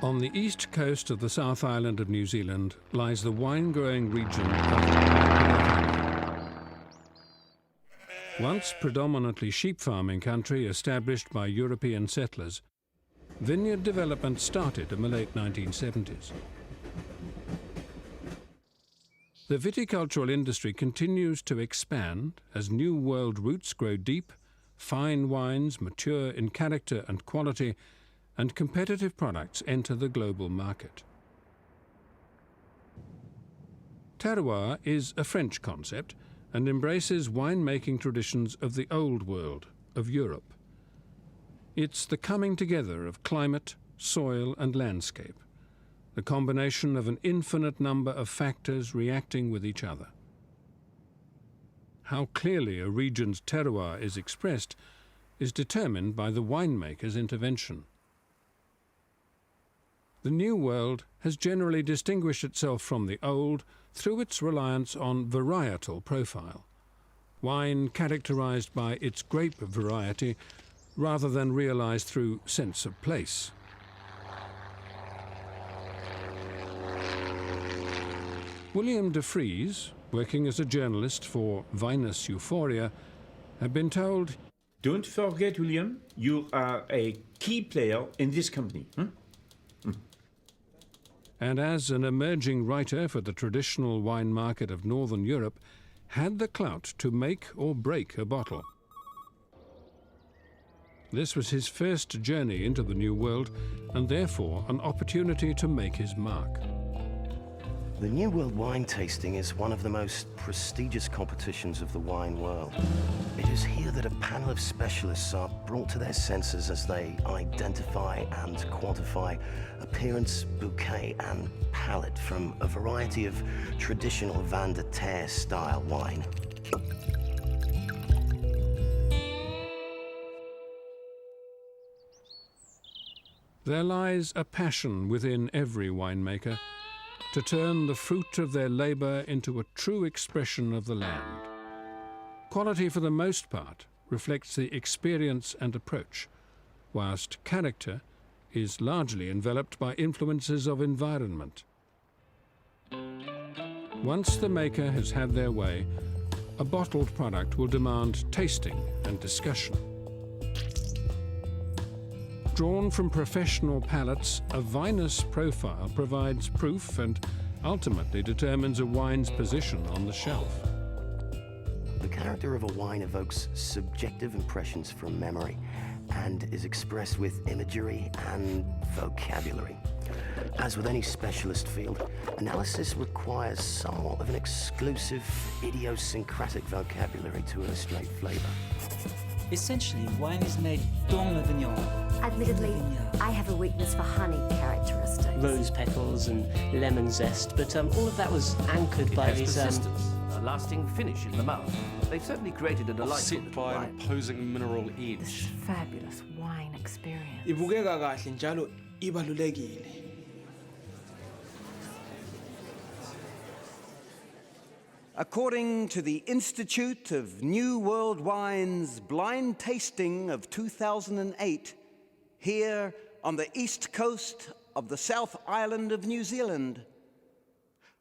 On the east coast of the South Island of New Zealand lies the wine-growing region of once predominantly sheep farming country established by European settlers. Vineyard development started in the late 1970s. The viticultural industry continues to expand as New World roots grow deep, fine wines mature in character and quality, and competitive products enter the global market. Terroir is a French concept and embraces winemaking traditions of the Old World, of Europe. It's the coming together of climate, soil and landscape, the combination of an infinite number of factors reacting with each other. How clearly a region's terroir is expressed is determined by the winemaker's intervention. The New World has generally distinguished itself from the Old through its reliance on varietal profile, wine characterized by its grape variety rather than realized through sense of place. William de Vries, working as a journalist for Vinous Euphoria, had been told, "Don't forget, William, you are a key player in this company." And as an emerging writer for the traditional wine market of Northern Europe, had the clout to make or break a bottle. This was his first journey into the New World, and therefore an opportunity to make his mark. The New World wine tasting is one of the most prestigious competitions of the wine world. It is here that a panel of specialists are brought to their senses as they identify and quantify appearance, bouquet and palate from a variety of traditional Van de Terre style wine. There lies a passion within every winemaker to turn the fruit of their labour into a true expression of the land. Quality, for the most part, reflects the experience and approach, whilst character is largely enveloped by influences of environment. Once the maker has had their way, a bottled product will demand tasting and discussion. Drawn from professional palates, a vinous profile provides proof and ultimately determines a wine's position on the shelf. The character of a wine evokes subjective impressions from memory and is expressed with imagery and vocabulary. As with any specialist field, analysis requires somewhat of an exclusive, idiosyncratic vocabulary to illustrate flavour. Essentially, wine is made dans le vineyard. Admittedly, I have a weakness for honey characteristics. Rose petals and lemon zest, but all of that was anchored by these... persistence, a lasting finish in the mouth. They've certainly created a delightful Set little by an wine. opposing mineral This edge. fabulous wine experience. Ibukeka kahle njalo ibalulekile. According to the Institute of New World Wine's blind tasting of 2008, here on the east coast of the South Island of New Zealand,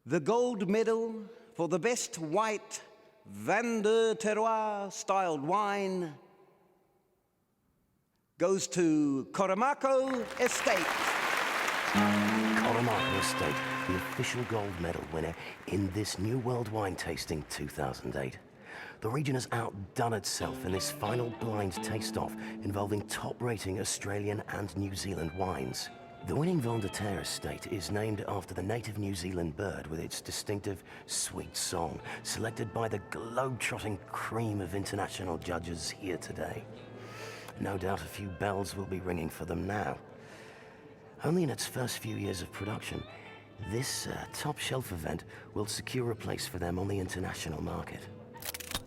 the gold medal for the best white Van de Terroir styled wine goes to Coromako Estate. Coromako Estate, the official gold medal winner in this New World Wine Tasting 2008. The region has outdone itself in this final blind taste-off involving top-rating Australian and New Zealand wines. The winning Van de Terre estate is named after the native New Zealand bird with its distinctive sweet song, selected by the globe-trotting cream of international judges here today. No doubt a few bells will be ringing for them now. Only in its first few years of production, this top-shelf event will secure a place for them on the international market.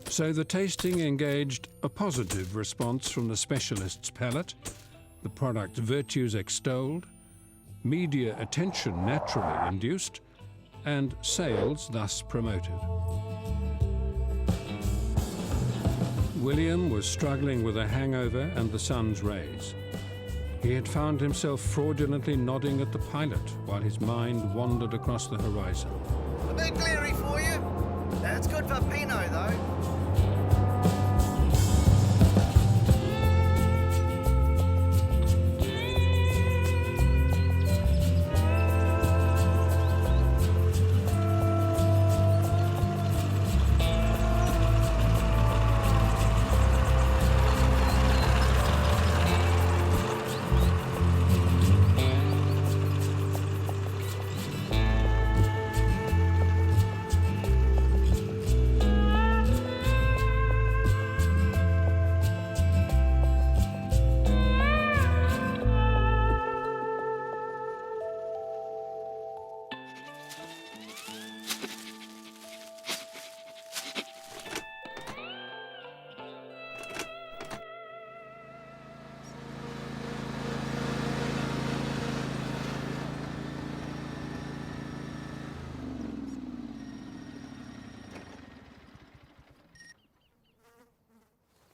So the tasting engaged a positive response from the specialist's palate, the product's virtues extolled, media attention naturally induced, and sales thus promoted. William was struggling with a hangover and the sun's rays. He had found himself fraudulently nodding at the pilot while his mind wandered across the horizon. A bit glary for you. That's good for Pinot, though.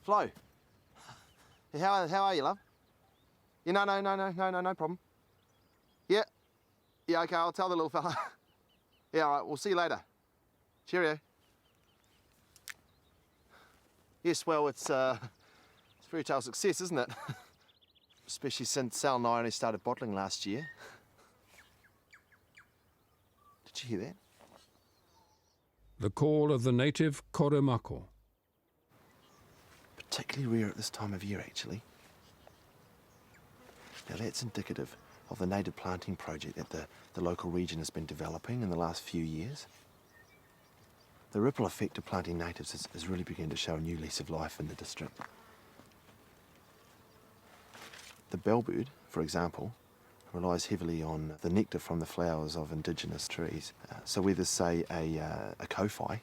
Flo. How are you, love? Yeah, no problem. Yeah. Yeah, okay, I'll tell the little fella. Yeah, all right, we'll see you later. Cheerio. Yes, well, it's fairy tale success, isn't it? Especially since Sal and I only started bottling last year. Did you hear that? The call of the native koromako. Particularly rare at this time of year, actually. Now, that's indicative of the native planting project that the local region has been developing in the last few years. The ripple effect of planting natives has really begun to show a new lease of life in the district. The bellbird, for example, relies heavily on the nectar from the flowers of indigenous trees. So whether, say, a kowhai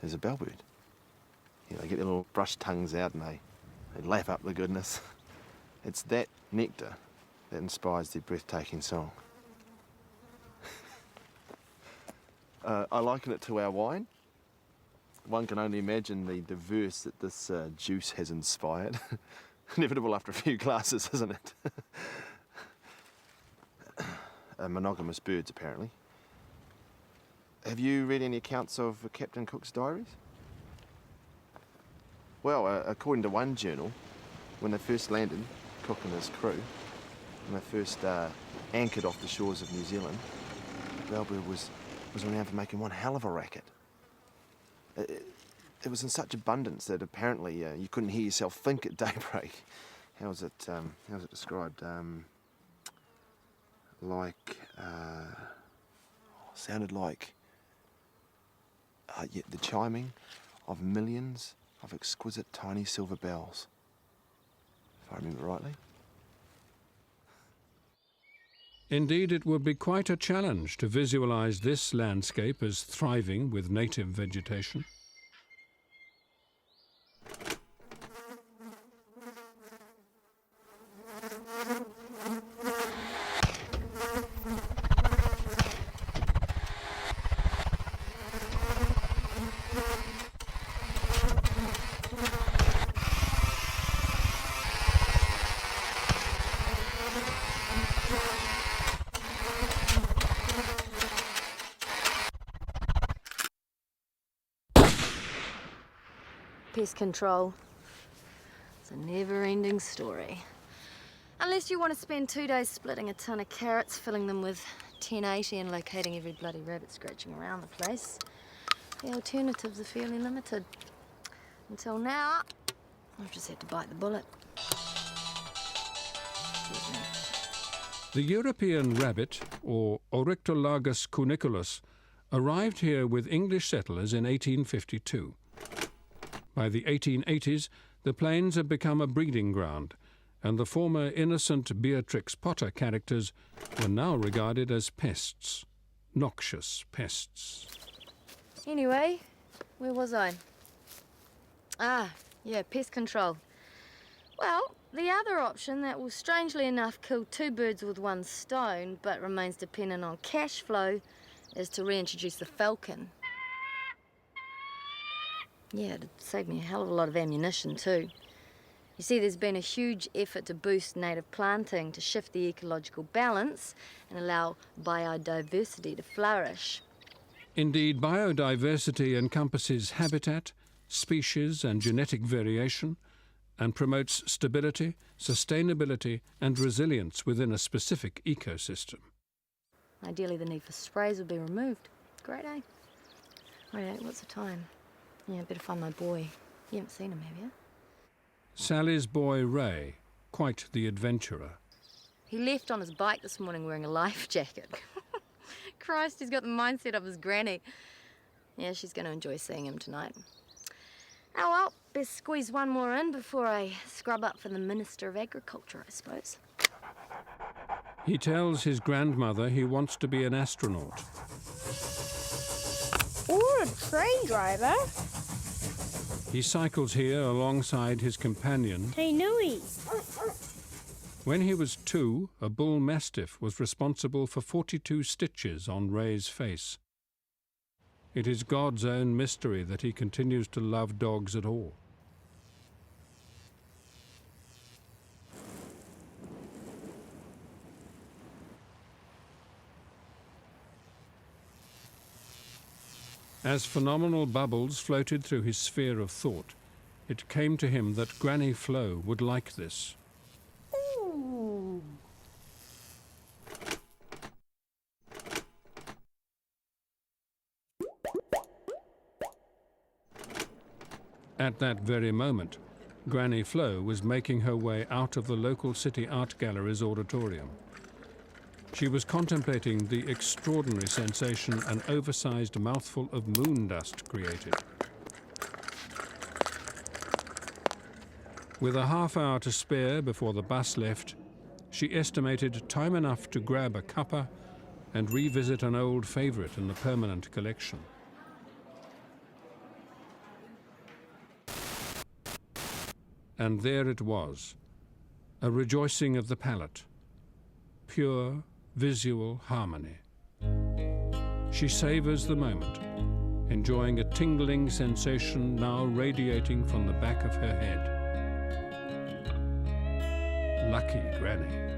is a bellbird. You know, they get their little brush tongues out and they lap up the goodness. It's that nectar that inspires their breathtaking song. I liken it to our wine. One can only imagine the diverse that this juice has inspired. Inevitable after a few glasses, isn't it? Monogamous birds, apparently. Have you read any accounts of Captain Cook's diaries? Well, according to one journal, when they first landed, Cook and his crew, when they first anchored off the shores of New Zealand, the bellbird was renowned for making one hell of a racket. It was in such abundance that apparently you couldn't hear yourself think at daybreak. How's it described? Sounded like the chiming of millions of exquisite tiny silver bells, if I remember rightly. Indeed, it would be quite a challenge to visualize this landscape as thriving with native vegetation. Pest control. It's a never-ending story. Unless you want to spend 2 days splitting a ton of carrots, filling them with 1080 and locating every bloody rabbit scratching around the place. The alternatives are fairly limited. Until now, I've just had to bite the bullet. Excuse me. The European rabbit, or Oryctolagus cuniculus, arrived here with English settlers in 1852. By the 1880s, the plains had become a breeding ground, and the former innocent Beatrix Potter characters were now regarded as pests, noxious pests. Anyway, where was I? Yeah, pest control. Well, the other option that will strangely enough kill 2 birds with 1 stone, but remains dependent on cash flow, is to reintroduce the falcon. Yeah, it'd save me a hell of a lot of ammunition too. You see, there's been a huge effort to boost native planting to shift the ecological balance and allow biodiversity to flourish. Indeed, biodiversity encompasses habitat, species and genetic variation, and promotes stability, sustainability and resilience within a specific ecosystem. Ideally, the need for sprays would be removed. Great, eh? Right, what's the time? Yeah, better find my boy. You haven't seen him, have you? Sally's boy Ray, quite the adventurer. He left on his bike this morning wearing a life jacket. Christ, he's got the mindset of his granny. Yeah, she's going to enjoy seeing him tonight. Oh well, best squeeze one more in before I scrub up for the Minister of Agriculture, I suppose. He tells his grandmother he wants to be an astronaut. Or a train driver. He cycles here alongside his companion. Hey, Nui. When he was 2, a bull mastiff was responsible for 42 stitches on Ray's face. It is God's own mystery that he continues to love dogs at all. As phenomenal bubbles floated through his sphere of thought, it came to him that Granny Flo would like this. Ooh. At that very moment, Granny Flo was making her way out of the local city art gallery's auditorium. She was contemplating the extraordinary sensation an oversized mouthful of moon dust created. With a half-hour to spare before the bus left, she estimated time enough to grab a cuppa and revisit an old favourite in the permanent collection. And there it was, a rejoicing of the palate, pure visual harmony. She savours the moment, enjoying a tingling sensation now radiating from the back of her head. Lucky Granny.